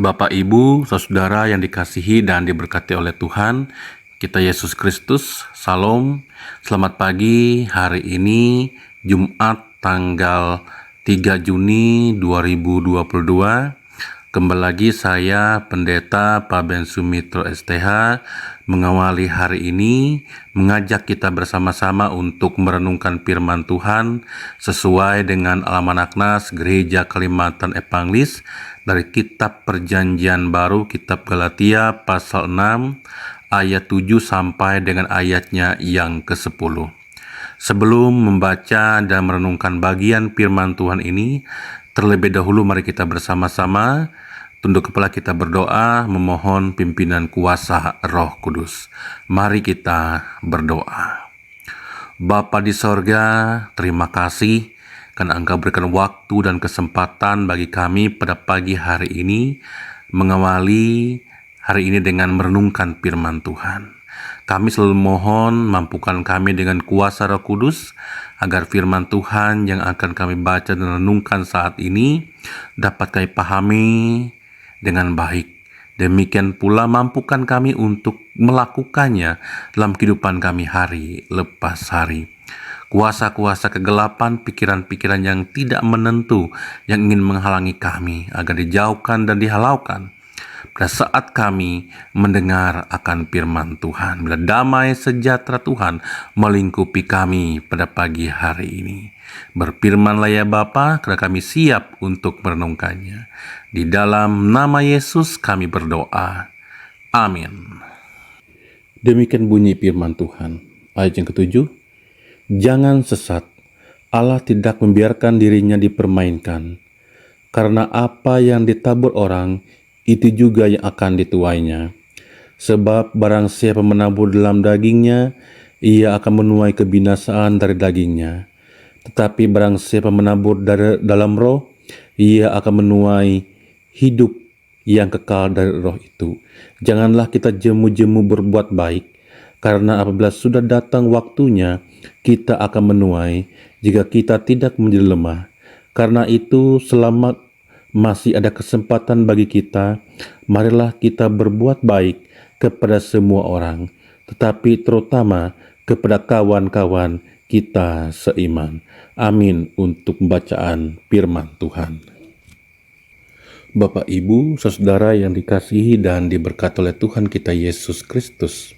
Bapak, Ibu, saudara yang dikasihi dan diberkati oleh Tuhan, kita Yesus Kristus, Salam, selamat pagi. Hari ini Jumat tanggal 3 Juni 2022. Kembali lagi saya Pendeta Paben Sumitro STH mengawali hari ini, mengajak kita bersama-sama untuk merenungkan firman Tuhan sesuai dengan Almanak Nas Gereja Kalimantan Epanglis dari Kitab Perjanjian Baru, Kitab Galatia pasal 6 ayat 7 sampai dengan ayatnya yang ke-10. Sebelum membaca dan merenungkan bagian firman Tuhan ini, terlebih dahulu mari kita bersama-sama tunduk kepala, kita berdoa memohon pimpinan kuasa Roh Kudus. Mari kita berdoa. Bapa di sorga, terima kasih karena Engkau berikan waktu dan kesempatan bagi kami pada pagi hari ini mengawali hari ini dengan merenungkan firman Tuhan. Kami selalu mohon mampukan kami dengan kuasa Roh Kudus agar firman Tuhan yang akan kami baca dan renungkan saat ini dapat kami pahami dengan baik. Demikian pula mampukan kami untuk melakukannya dalam kehidupan kami hari lepas hari. Kuasa-kuasa kegelapan, pikiran-pikiran yang tidak menentu yang ingin menghalangi kami agar dijauhkan dan dihalaukan pada saat kami mendengar akan firman Tuhan. Bila damai sejahtera Tuhan melingkupi kami pada pagi hari ini. Berfirmanlah ya Bapa, karena kami siap untuk merenungkannya. Di dalam nama Yesus kami berdoa. Amin. Demikian bunyi firman Tuhan. Ayat yang ke-7. Jangan sesat. Allah tidak membiarkan dirinya dipermainkan. Karena apa yang ditabur orang, itu juga yang akan dituainya. Sebab barang siapa menabur dalam dagingnya, ia akan menuai kebinasaan dari dagingnya. Tetapi barang siapa menabur dalam roh, ia akan menuai hidup yang kekal dari roh itu. Janganlah kita jemu-jemu berbuat baik, karena apabila sudah datang waktunya, kita akan menuai jika kita tidak menjadi lemah. Karena itu, selama masih ada kesempatan bagi kita, marilah kita berbuat baik kepada semua orang, tetapi terutama kepada kawan-kawan kita seiman. Amin untuk bacaan firman Tuhan. Bapak, Ibu, saudara yang dikasihi dan diberkati oleh Tuhan kita Yesus Kristus.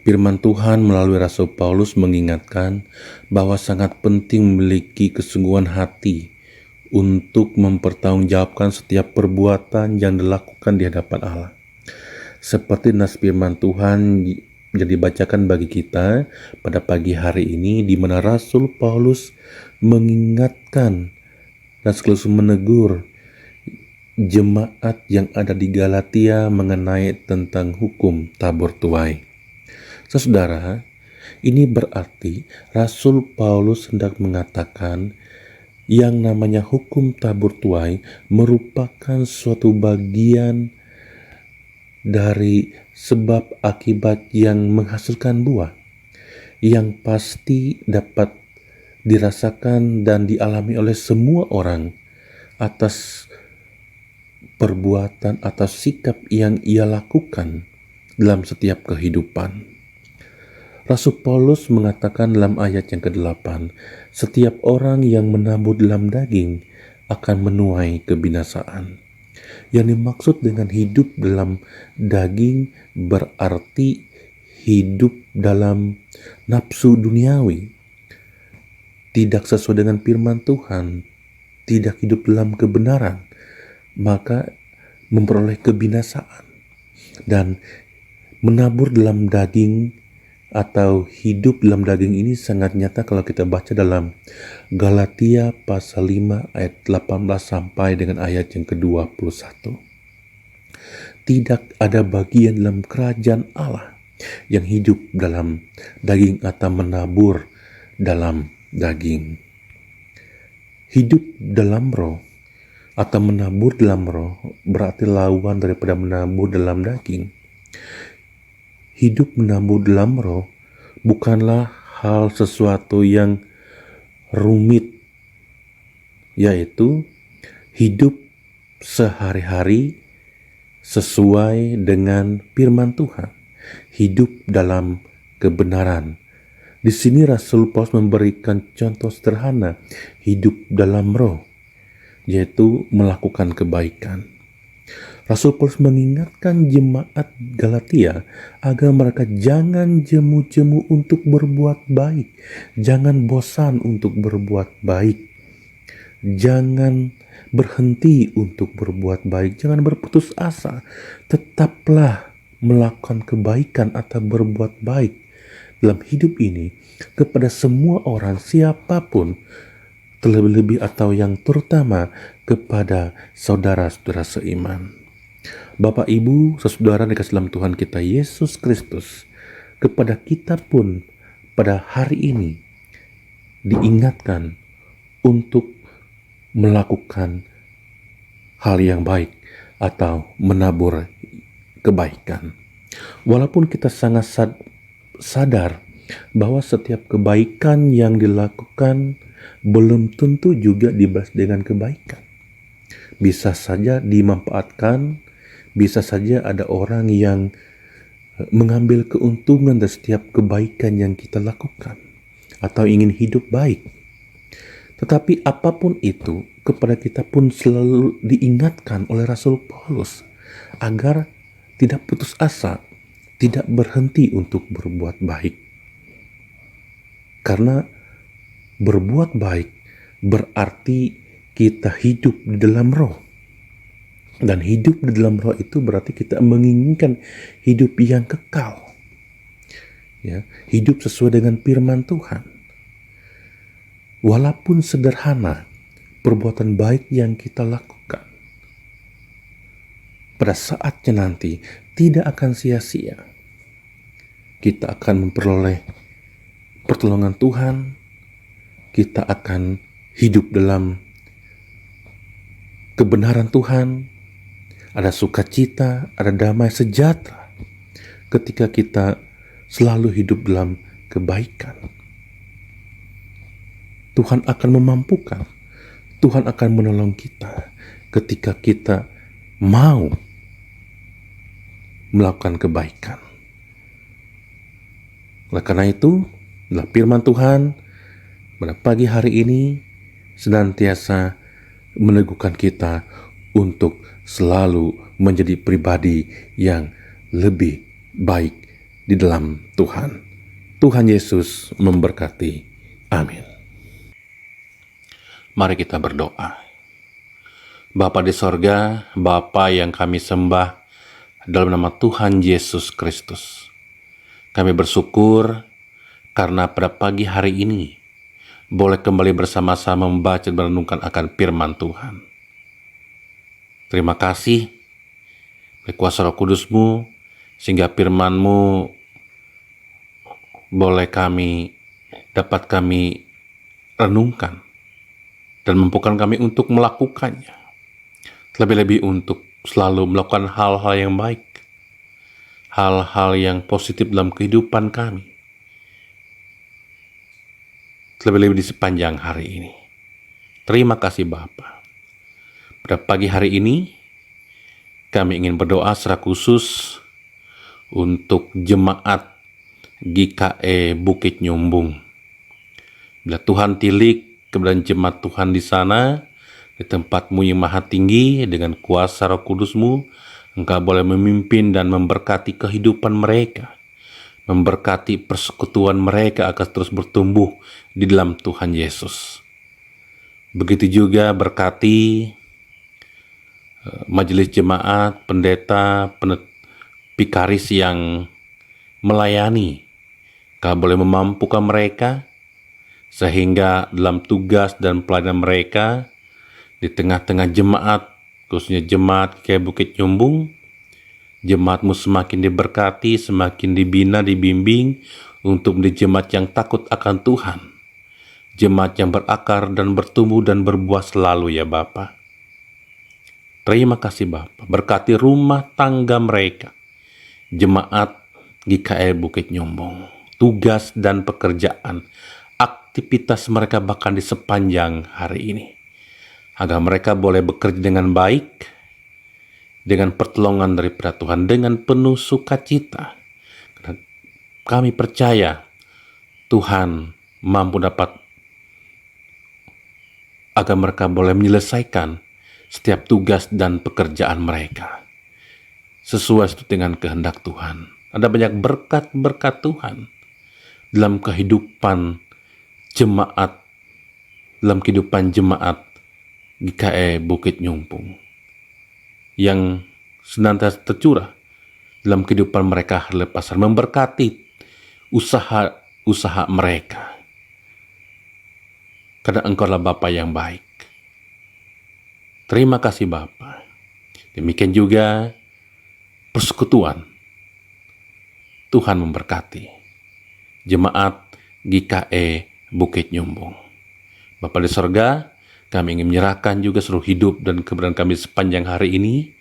Firman Tuhan melalui Rasul Paulus mengingatkan bahwa sangat penting memiliki kesungguhan hati untuk mempertanggungjawabkan setiap perbuatan yang dilakukan di hadapan Allah. Seperti nas firman Tuhan yang dibacakan bagi kita pada pagi hari ini, di mana Rasul Paulus mengingatkan dan sekaligus menegur jemaat yang ada di Galatia mengenai tentang hukum tabur tuai. Saudara, ini berarti Rasul Paulus hendak mengatakan yang namanya hukum tabur tuai merupakan suatu bagian dari sebab akibat yang menghasilkan buah yang pasti dapat dirasakan dan dialami oleh semua orang atas perbuatan atau sikap yang ia lakukan dalam setiap kehidupan. Rasul Paulus mengatakan dalam ayat yang ke-8, setiap orang yang menabur dalam daging akan menuai kebinasaan. Yang dimaksud dengan hidup dalam daging berarti hidup dalam nafsu duniawi, tidak sesuai dengan firman Tuhan, tidak hidup dalam kebenaran, maka memperoleh kebinasaan. Dan menabur dalam daging atau hidup dalam daging ini sangat nyata kalau kita baca dalam Galatia pasal 5 ayat 18 sampai dengan ayat yang ke-21. Tidak ada bagian dalam kerajaan Allah yang hidup dalam daging atau menabur dalam daging. Hidup dalam roh atau menabur dalam roh berarti lawan daripada menabur dalam daging. Hidup menabur dalam roh bukanlah hal sesuatu yang rumit, yaitu hidup sehari-hari sesuai dengan firman Tuhan, hidup dalam kebenaran. Di sini Rasul Paulus memberikan contoh sederhana hidup dalam roh, yaitu melakukan kebaikan. Rasul Paulus mengingatkan jemaat Galatia agar mereka jangan jemu-jemu untuk berbuat baik, jangan bosan untuk berbuat baik, jangan berhenti untuk berbuat baik, jangan berputus asa, tetaplah melakukan kebaikan atau berbuat baik dalam hidup ini kepada semua orang, siapapun, terlebih-lebih atau yang terutama kepada saudara-saudara seiman. Bapak, Ibu, saudara dikasih dalam Tuhan kita Yesus Kristus, kepada kita pun pada hari ini diingatkan untuk melakukan hal yang baik atau menabur kebaikan. Walaupun kita sangat sadar bahwa setiap kebaikan yang dilakukan belum tentu juga dibalas dengan kebaikan. Bisa saja dimanfaatkan, bisa saja ada orang yang mengambil keuntungan dari setiap kebaikan yang kita lakukan atau ingin hidup baik. Tetapi apapun itu, kepada kita pun selalu diingatkan oleh Rasul Paulus agar tidak putus asa, tidak berhenti untuk berbuat baik. Karena berbuat baik berarti kita hidup di dalam roh. Dan hidup di dalam roh itu berarti kita menginginkan hidup yang kekal. Ya, hidup sesuai dengan firman Tuhan. Walaupun sederhana perbuatan baik yang kita lakukan, pada saatnya nanti tidak akan sia-sia. Kita akan memperoleh pertolongan Tuhan, kita akan hidup dalam kebenaran Tuhan, ada sukacita, ada damai sejahtera ketika kita selalu hidup dalam kebaikan. Tuhan akan memampukan, Tuhan akan menolong kita ketika kita mau melakukan kebaikan. Oleh karena itu, dalam firman Tuhan pada pagi hari ini senantiasa meneguhkan kita untuk selalu menjadi pribadi yang lebih baik di dalam Tuhan. Tuhan Yesus memberkati. Amin. Mari kita berdoa. Bapa di sorga, Bapa yang kami sembah dalam nama Tuhan Yesus Kristus. Kami bersyukur karena pada pagi hari ini boleh kembali bersama-sama membaca dan merenungkan akan firman Tuhan. Terima kasih oleh kuasa Roh Kudus-Mu sehingga firman-Mu boleh dapat kami renungkan dan mampukan kami untuk melakukannya. Lebih-lebih untuk selalu melakukan hal-hal yang baik, hal-hal yang positif dalam kehidupan kami. Lebih-lebih di sepanjang hari ini. Terima kasih Bapa. Pada pagi hari ini, kami ingin berdoa secara khusus untuk jemaat GKE Bukit Nyumbung. Bila Tuhan tilik keberadaan jemaat Tuhan di sana, di tempat-Mu yang maha tinggi, dengan kuasa Roh Kudus-Mu, Engkau boleh memimpin dan memberkati kehidupan mereka, memberkati persekutuan mereka agar terus bertumbuh di dalam Tuhan Yesus. Begitu juga berkati majelis jemaat, pendeta, pikaris yang melayani. Kau boleh memampukan mereka sehingga dalam tugas dan pelayanan mereka di tengah-tengah jemaat, khususnya jemaat kayak Bukit Nyumbung, jemaat-Mu semakin diberkati, semakin dibina, dibimbing untuk menjadi jemaat yang takut akan Tuhan, jemaat yang berakar dan bertumbuh dan berbuah selalu ya Bapa. Terima kasih Bapa, berkati rumah tangga mereka, jemaat GKE Bukit Nyumbung, tugas dan pekerjaan, aktivitas mereka bahkan di sepanjang hari ini, agar mereka boleh bekerja dengan baik, dengan pertolongan daripada Tuhan, dengan penuh sukacita. Karena kami percaya Tuhan mampu dapat agar mereka boleh menyelesaikan setiap tugas dan pekerjaan mereka sesuai dengan kehendak Tuhan. Ada banyak berkat-berkat Tuhan dalam kehidupan jemaat, GKE Bukit Nyumpung yang senantiasa tercurah dalam kehidupan mereka lepasan, memberkati usaha mereka. Karena Engkaulah Bapa yang baik. Terima kasih Bapa. Demikian juga persekutuan. Tuhan memberkati jemaat GKE Bukit Nyumbung. Bapa di sorga, kami ingin menyerahkan juga seluruh hidup dan keberadaan kami sepanjang hari ini,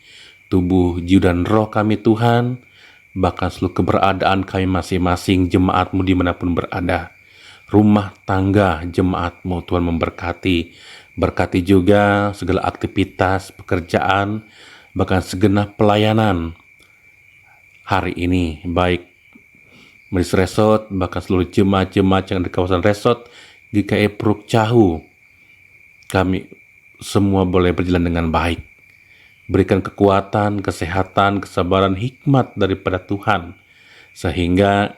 tubuh, jiwa, dan roh kami Tuhan, bahkan seluruh keberadaan kami masing-masing, jemaat-Mu dimanapun berada, rumah tangga jemaat-Mu Tuhan memberkati, berkati juga segala aktivitas, pekerjaan, bahkan segenap pelayanan hari ini, baik Medis Resort, bahkan seluruh jemaat-jemaat yang di kawasan Resort, GKE Pruk Cahu, kami semua boleh berjalan dengan baik. Berikan kekuatan, kesehatan, kesabaran, hikmat daripada Tuhan, sehingga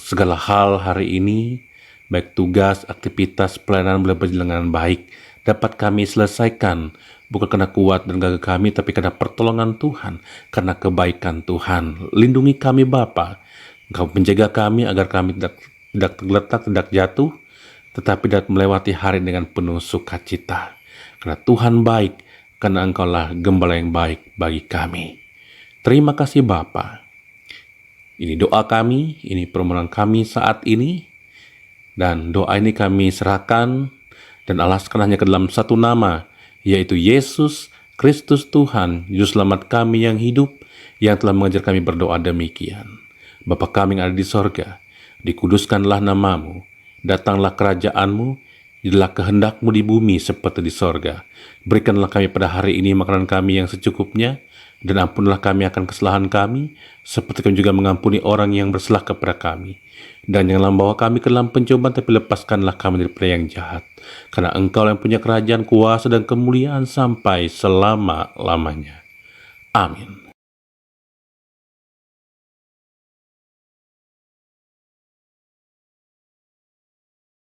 segala hal hari ini, baik tugas, aktivitas, pelayanan boleh berjalan dengan baik, dapat kami selesaikan, bukan karena kuat dan gagah kami, tapi karena pertolongan Tuhan, karena kebaikan Tuhan. Lindungi kami Bapa, Engkau menjaga kami agar kami tidak tergeletak, tidak jatuh, tetapi dapat melewati hari dengan penuh sukacita. Karena Tuhan baik, karena Engkaulah Gembala yang baik bagi kami. Terima kasih Bapa. Ini doa kami, ini permohonan kami saat ini, dan doa ini kami serahkan dan alaskan hanya ke dalam satu nama, yaitu Yesus Kristus Tuhan, Juru Selamat kami yang hidup, yang telah mengajar kami berdoa demikian. Bapa kami yang ada di sorga, dikuduskanlah nama-Mu, datanglah kerajaan-Mu, jadilah kehendak-Mu di bumi seperti di sorga. Berikanlah kami pada hari ini makanan kami yang secukupnya, dan ampunilah kami akan kesalahan kami, seperti kami juga mengampuni orang yang bersalah kepada kami. Dan janganlah membawa kami ke dalam pencobaan, tapi lepaskanlah kami daripada yang jahat. Karena Engkau yang punya kerajaan, kuasa, dan kemuliaan sampai selama-lamanya. Amin.